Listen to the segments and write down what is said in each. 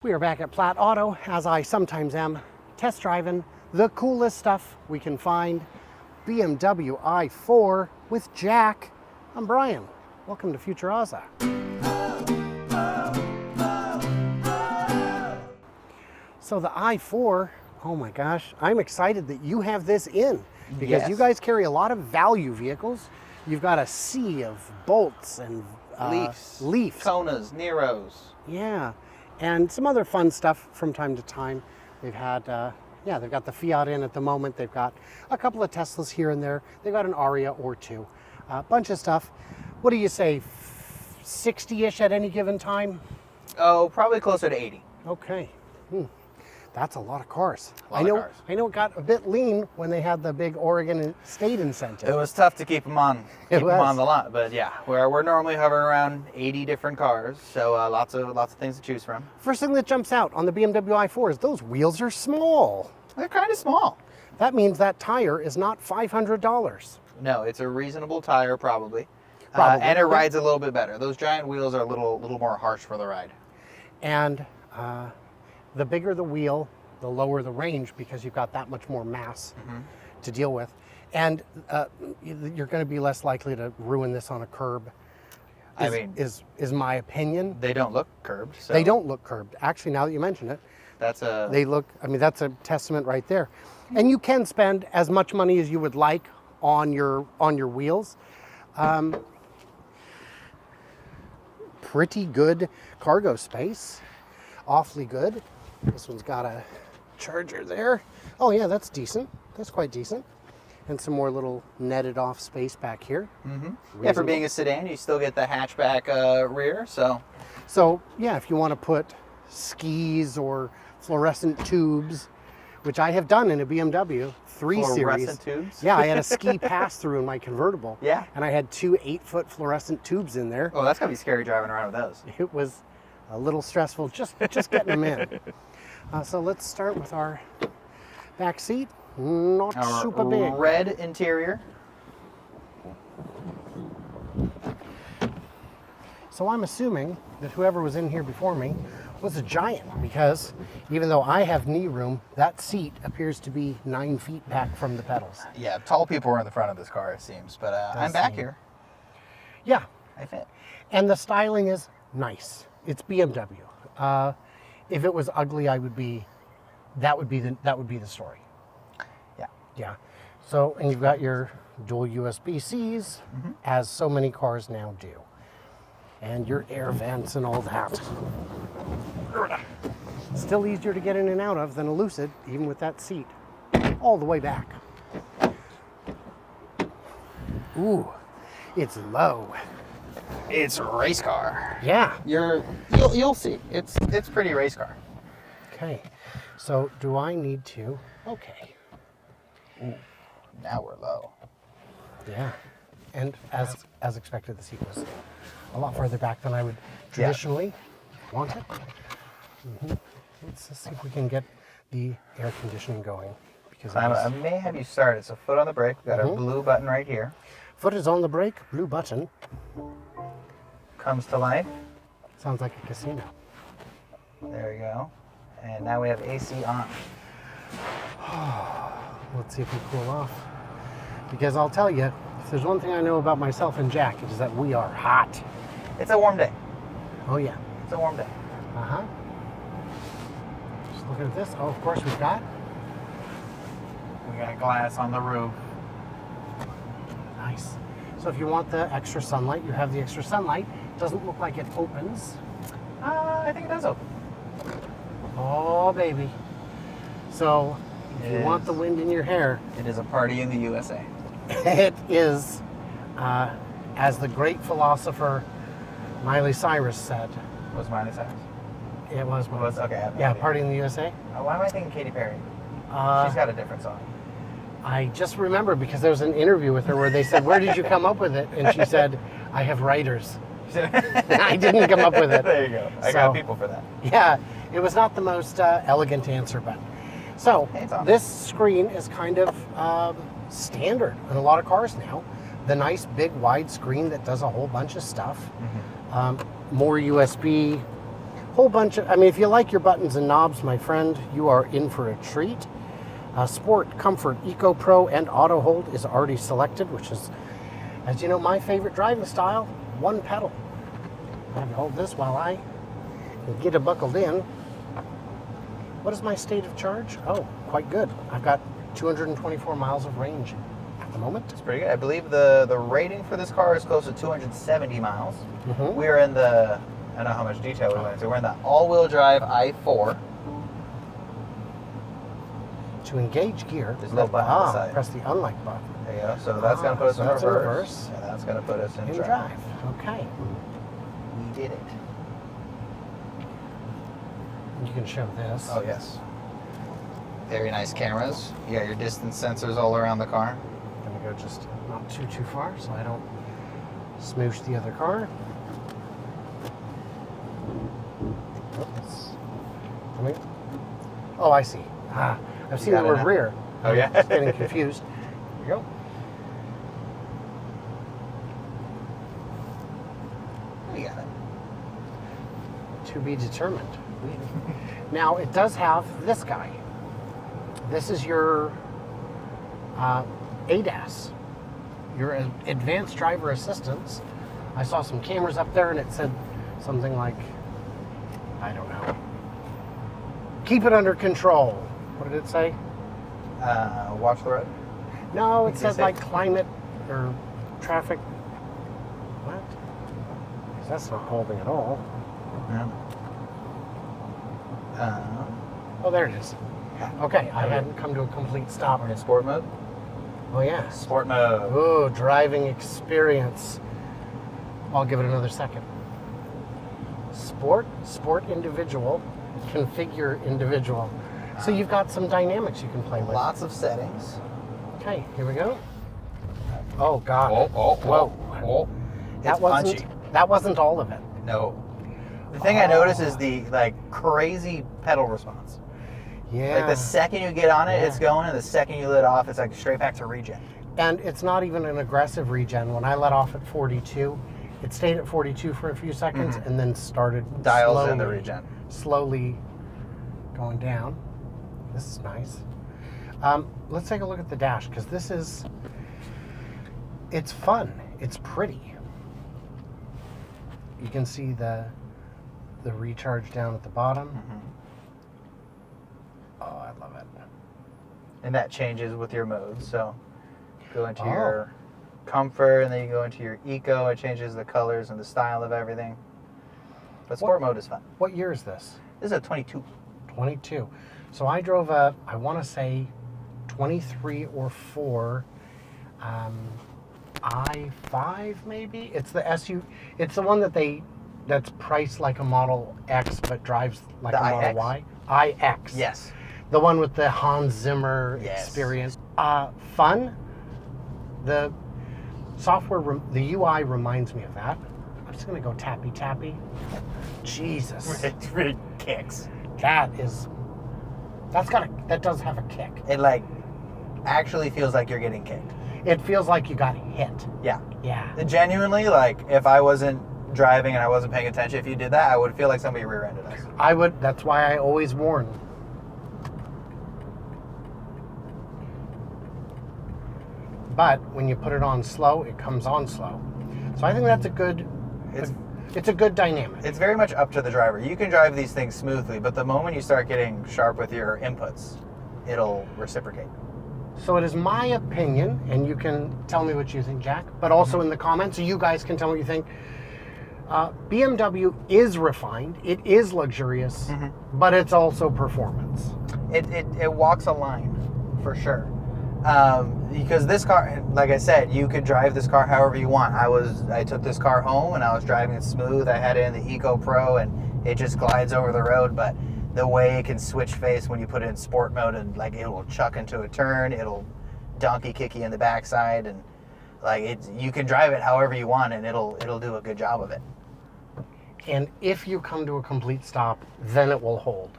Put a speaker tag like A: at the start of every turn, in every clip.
A: We are back at Platt Auto, as I sometimes am, test driving the coolest stuff we can find. BMW i4 with Jack. I'm Brian. Welcome to Future Ozza. So the i4, oh my gosh, I'm excited that you have this in because you guys carry a lot of value vehicles. You've got a sea of bolts and Leafs,
B: Konas, Neros.
A: Yeah. And some other fun stuff from time to time. They've had, they've got the Fiat in at the moment. They've got a couple of Teslas here and there. They've got an Aria or two. A bunch of stuff. What do you say, 60-ish at any given time?
B: Oh, probably closer to 80.
A: Okay. That's a lot of cars.
B: I know
A: it got a bit lean when they had the big Oregon state incentive.
B: It was tough to keep them on the lot, but yeah, we're normally hovering around 80 different cars, so lots of things to choose from.
A: First thing that jumps out on the BMW i4 is those wheels are small.
B: They're kind of small.
A: That means that tire is not $500.
B: No, it's a reasonable tire probably. And it rides a little bit better. Those giant wheels are a little more harsh for the ride.
A: And the bigger the wheel, the lower the range because you've got that much more mass to deal with. And you're going to be less likely to ruin this on a curb. Is my opinion.
B: They don't look curbed. So.
A: They don't look curbed. Actually, now that you mention it, that's a testament right there. And you can spend as much money as you would like on your wheels. Pretty good cargo space. Awfully good. This one's got a charger there. Oh yeah, that's decent. That's quite decent. And some more little netted off space back here.
B: Yeah, for being a sedan, you still get the hatchback rear.
A: So yeah, if you want to put skis or fluorescent tubes, which I have done in a BMW 3 Series.
B: Fluorescent tubes?
A: Yeah, I had a ski pass-through in my convertible.
B: Yeah.
A: And I had 2 8-foot fluorescent tubes in there.
B: Oh, that's gotta be scary driving around with those.
A: It was a little stressful just getting them in. So let's start with our back seat. Not super big.
B: Red interior.
A: So I'm assuming that whoever was in here before me was a giant because even though I have knee room, that seat appears to be 9 feet back from the pedals.
B: Yeah, tall people are in the front of this car, it seems, but I'm back here.
A: Yeah.
B: I fit.
A: And the styling is nice. It's BMW. If it was ugly, that would be the story.
B: Yeah.
A: Yeah. So, and you've got your dual USB-Cs, as so many cars now do. And your air vents and all that. Still easier to get in and out of than a Lucid, even with that seat. All the way back. Ooh, it's low.
B: It's a race car.
A: Yeah.
B: You'll see. It's pretty race car.
A: Okay. So do I need to? Okay.
B: Ooh, now we're low.
A: Yeah. And as expected, the seat was a lot farther back than I would traditionally want it. Let's just see if we can get the air conditioning going. Because
B: I may have you started. So foot on the brake. We've got our blue button right here.
A: Foot is on the brake, blue button.
B: Comes to life.
A: Sounds like a casino.
B: There we go. And now we have AC on.
A: Let's see if we cool off. Because I'll tell you, if there's one thing I know about myself and Jack, it is that we are hot.
B: It's a warm day.
A: Oh yeah.
B: It's a warm day.
A: Just looking at this. Oh, of course we got
B: glass on the roof.
A: Nice. So if you want the extra sunlight, you have the extra sunlight. Doesn't look like it opens.
B: I think it does open.
A: Oh, baby. So if you want the wind in your hair.
B: It is a party in the USA.
A: It is, as the great philosopher Miley Cyrus said.
B: Was Miley Cyrus?
A: It was.
B: Okay.
A: Yeah, Party in the USA.
B: Why am I thinking Katy Perry? She's got a different song.
A: I just remember because there was an interview with her where they said, "Where did you come up with it?" And she said, "I have writers." I didn't come up with it.
B: There you go. I got people for that.
A: Yeah, it was not the most elegant answer, but so this screen is kind of standard in a lot of cars now. The nice big wide screen that does a whole bunch of stuff. More USB Whole bunch of, I mean, if you like your buttons and knobs, my friend, you are in for a treat. Sport, Comfort, Eco Pro, and Auto Hold is already selected, which is, as you know, my favorite driving style, one pedal. I have to hold this while I get it buckled in. What is my state of charge? Oh, quite good. I've got 224 miles of range at the moment.
B: It's pretty good. I believe the rating for this car is close to 270 miles.
A: Mm-hmm.
B: We're in the, I don't know how much detail we went into. We're in the all-wheel drive i4.
A: To engage gear,
B: There's a little button on the side.
A: Press the unlike button.
B: There you go. So that's going to put us in
A: that's
B: reverse. And that's going to put us in drive.
A: drive. Okay.
B: We did it.
A: You can show this.
B: Oh, yes. Very nice cameras. You got your distance sensors all around the car.
A: I'm going to go just not too far so I don't smoosh the other car. Oops. Oh, I see. I've seen the word rear.
B: Oh, yeah?
A: I'm getting confused. There you go.
B: You got it.
A: To be determined. Now, it does have this guy. This is your ADAS, your advanced driver assistance. I saw some cameras up there and it said something like, I don't know, keep it under control. What did it say?
B: Watch the road.
A: No, it said like climate or traffic. What? 'Cause that's not holding at all.
B: Yeah.
A: Oh, there it is. Okay, I hadn't come to a complete stop.
B: We're in sport mode.
A: Oh, yeah.
B: Sport mode.
A: Oh, driving experience. I'll give it another second. Sport individual, configure individual. So you've got some dynamics you can play with.
B: Lots of settings.
A: Okay, here we go. Oh, God.
B: Whoa.
A: That wasn't all of it.
B: No. The thing I noticed is the crazy pedal response.
A: Yeah.
B: Like the second you get on it, it's going, and the second you let off, it's like straight back to regen.
A: And it's not even an aggressive regen. When I let off at 42, it stayed at 42 for a few seconds and then started
B: Dials in the regen.
A: Slowly going down. This is nice. Let's take a look at the dash, because it's fun. It's pretty. You can see the recharge down at the bottom. Oh, I love it.
B: And that changes with your modes. So go into your comfort, and then you go into your eco. It changes the colors and the style of everything. But sport mode is fun.
A: What year is this?
B: This is a 22.
A: 22. So I drove I want to say 23 or 4 i5 maybe. It's the it's the one that's priced like a Model X but drives like a Model Y. iX.
B: Yes.
A: The one with the Hans Zimmer experience. Fun. The software, the UI reminds me of that. I'm just gonna go tappy. Jesus.
B: It kicks.
A: That does have a kick.
B: It actually feels like you're getting kicked.
A: It feels like you got hit.
B: Yeah.
A: Yeah.
B: Genuinely, if I wasn't driving and I wasn't paying attention, if you did that, I would feel like somebody rear-ended us.
A: I would. That's why I always warn. But when you put it on slow, it comes on slow. So I think that's a good. It's a good dynamic.
B: It's very much up to the driver. You can drive these things smoothly, but the moment you start getting sharp with your inputs, it'll reciprocate.
A: So it is my opinion, and you can tell me what you think, Jack, but also in the comments, so you guys can tell me what you think. BMW is refined, it is luxurious, but it's also performance.
B: It walks a line, for sure. Because this car, like I said, you could drive this car however you want. I took this car home and I was driving it smooth. I had it in the Eco Pro and it just glides over the road, but the way it can switch face when you put it in sport mode, and it will chuck into a turn, it'll donkey kick you in the backside, and you can drive it however you want and it'll do a good job of it.
A: And if you come to a complete stop, then it will hold.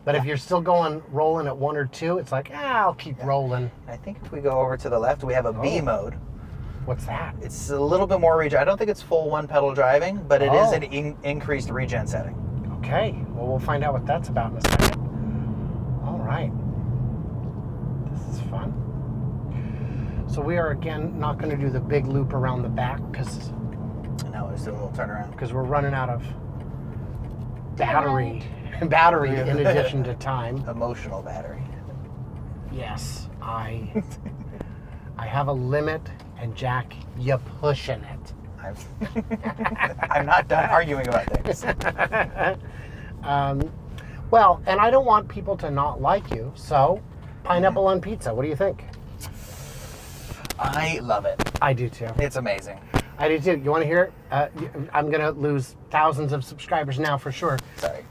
A: But if you're still rolling at 1 or 2, it's like, I'll keep rolling.
B: I think if we go over to the left, we have a B mode.
A: What's that?
B: It's a little bit more regen. I don't think it's full one pedal driving, but it is an increased regen setting.
A: Okay, well, we'll find out what that's about in a second. All right. This is fun. So we are, again, not going to do the big loop around the back because
B: No, it's a little turnaround.
A: we're running out of battery in addition to time.
B: Emotional battery.
A: Yes, I have a limit, and Jack, you're pushing it.
B: I'm not done arguing about things.
A: Well, and I don't want people to not like you, so pineapple on pizza. What do you think?
B: I love it.
A: I do too.
B: It's amazing.
A: I do too. You want to hear it? I'm going to lose thousands of subscribers now for sure.
B: Sorry.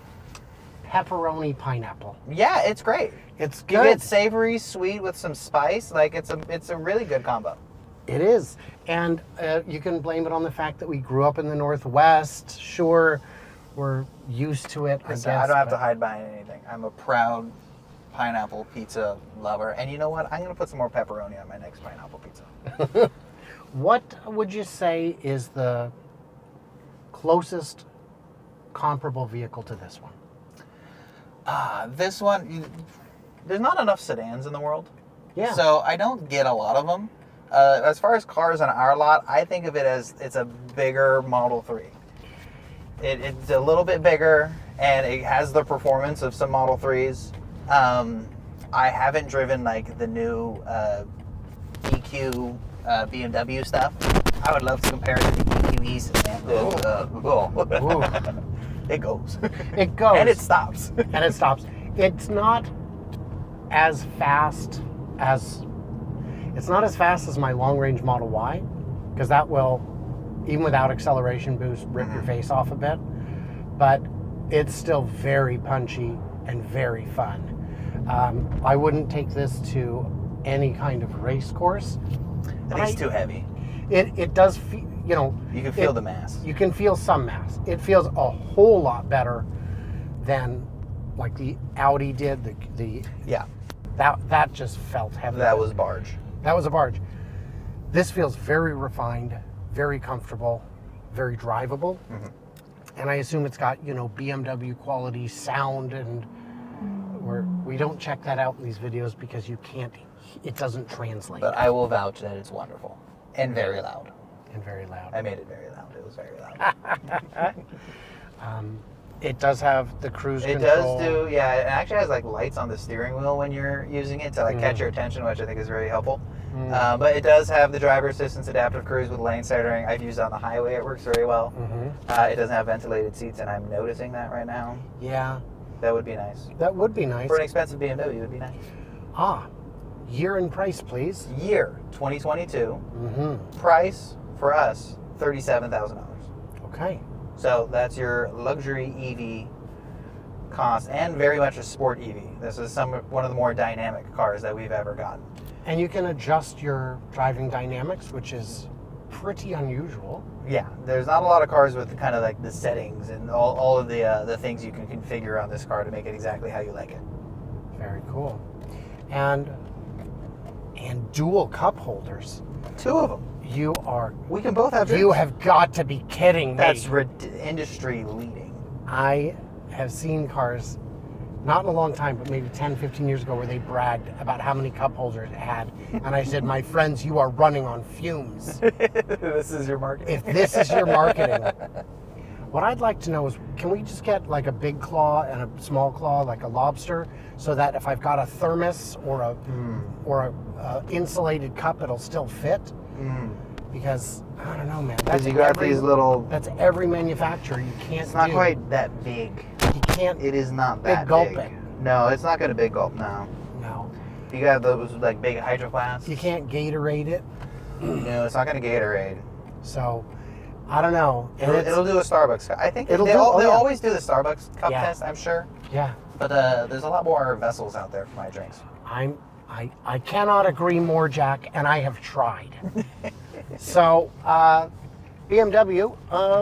A: Pepperoni pineapple.
B: Yeah, it's great.
A: It's
B: You
A: good.
B: get savory, sweet with some spice. Like it's a really good combo.
A: It is. And you can blame it on the fact that we grew up in the Northwest. Sure, we're used to it,
B: Listen,
A: I guess.
B: I don't have to hide behind anything. I'm a proud pineapple pizza lover. And you know what? I'm going to put some more pepperoni on my next pineapple pizza.
A: What would you say is the closest comparable vehicle to this one?
B: This one, there's not enough sedans in the world.
A: Yeah.
B: So I don't get a lot of them. As far as cars on our lot, I think of it as it's a bigger Model 3. It's a little bit bigger, and it has the performance of some Model 3s. I haven't driven like the new EQ BMW stuff. I would love to compare it to the EQEs. It goes.
A: It goes.
B: And it stops.
A: And it stops. It's not as fast as my long-range Model Y, because that will, even without acceleration boost, rip your face off a bit. But it's still very punchy and very fun. I wouldn't take this to any kind of race course.
B: I think it's too heavy.
A: It does feel,
B: You can feel the mass.
A: You can feel some mass. It feels a whole lot better than like the Audi did.
B: Yeah,
A: That just felt heavy.
B: that was barge.
A: That was a barge. This feels very refined, very comfortable, very drivable. And I assume it's got, BMW quality sound, and we don't check that out in these videos because it doesn't translate.
B: But I will vouch that it's wonderful and very loud.
A: And very loud.
B: I made it very loud. It was very loud.
A: It does have the cruise
B: It
A: control.
B: does do, yeah. It actually has like lights on the steering wheel when you're using it to like catch your attention, which I think is very helpful. But it does have the driver assistance adaptive cruise with lane centering. I've used it on the highway. It works very well. It doesn't have ventilated seats, and I'm noticing that right now.
A: Yeah,
B: That would be nice.
A: that would be nice.
B: For an expensive BMW, it would be nice.
A: Year and price, please.
B: Year 2022. Price for us $37,000.
A: Okay.
B: So that's your luxury EV cost, and very much a sport EV. This is one of the more dynamic cars that we've ever gotten.
A: And you can adjust your driving dynamics, which is pretty unusual.
B: Yeah, there's not a lot of cars with kind of like the settings and all of the things you can configure on this car to make it exactly how you like it.
A: Very cool. And dual cup holders.
B: 2 of them. We can both have.
A: You
B: drinks.
A: have got to be kidding me.
B: That's industry leading.
A: I have seen cars, not in a long time, but maybe 10, 15 years ago, where they bragged about how many cup holders it had. And I said, my friends, you are running on fumes.
B: This is your marketing.
A: If this is your marketing. What I'd like to know is, can we just get like a big claw and a small claw, like a lobster, so that if I've got a thermos or a insulated cup, it'll still fit? Because I don't know, man.
B: Because you got these little.
A: That's every manufacturer. You can't.
B: It's not quite that big.
A: You can't.
B: It is not that
A: big gulping.
B: No, it's not going to big gulp. No.
A: No.
B: You got those like big hydro flasks.
A: You can't Gatorade it.
B: No, it's not going to Gatorade.
A: So, I don't know. And
B: It'll do a Starbucks cup. I think
A: It'll
B: they
A: do- oh, yeah.
B: always do the Starbucks cup
A: Yeah.
B: test, I'm sure.
A: Yeah.
B: But there's a lot more vessels out there for my drinks.
A: I cannot agree more, Jack, and I have tried. So, BMW,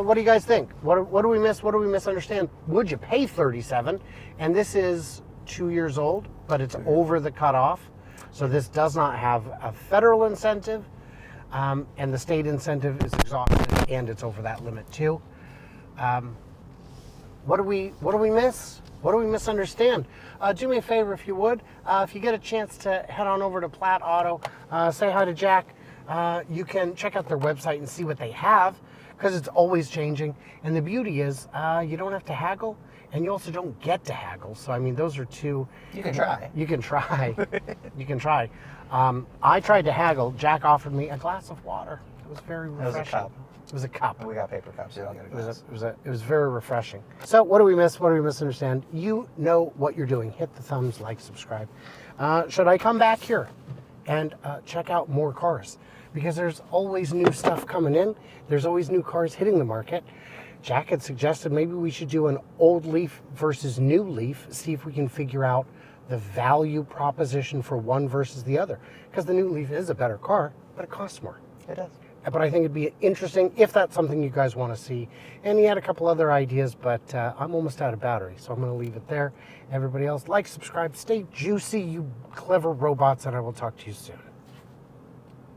A: what do you guys think? What do we miss? What do we misunderstand? Would you pay $37,000? And this is 2 years old, but it's over the cutoff. So this does not have a federal incentive, and the state incentive is exhausted, and it's over that limit too. What do we miss? What do we misunderstand? Do me a favor if you would. If you get a chance to head on over to Platt Auto, say hi to Jack. You can check out their website and see what they have, because it's always changing. And the beauty is you don't have to haggle, and you also don't get to haggle. So I mean, those are two.
B: You can try.
A: You can try. You can try. I tried to haggle. Jack offered me a glass of water. It was very refreshing.
B: It was a cup.
A: It was a cup.
B: We got paper cups. You don't get a glass.
A: It was very refreshing. So what do we miss? What do we misunderstand? You know what you're doing. Hit the thumbs, like, subscribe. Should I come back here and check out more cars? Because there's always new stuff coming in. There's always new cars hitting the market. Jack had suggested maybe we should do an old Leaf versus new Leaf, see if we can figure out the value proposition for one versus the other. Because the new Leaf is a better car, but it costs more.
B: It does.
A: But I think it'd be interesting if that's something you guys want to see. And he had a couple other ideas, but I'm almost out of battery, so I'm going to leave it there. Everybody else, like, subscribe, stay juicy, you clever robots, and I will talk to you soon.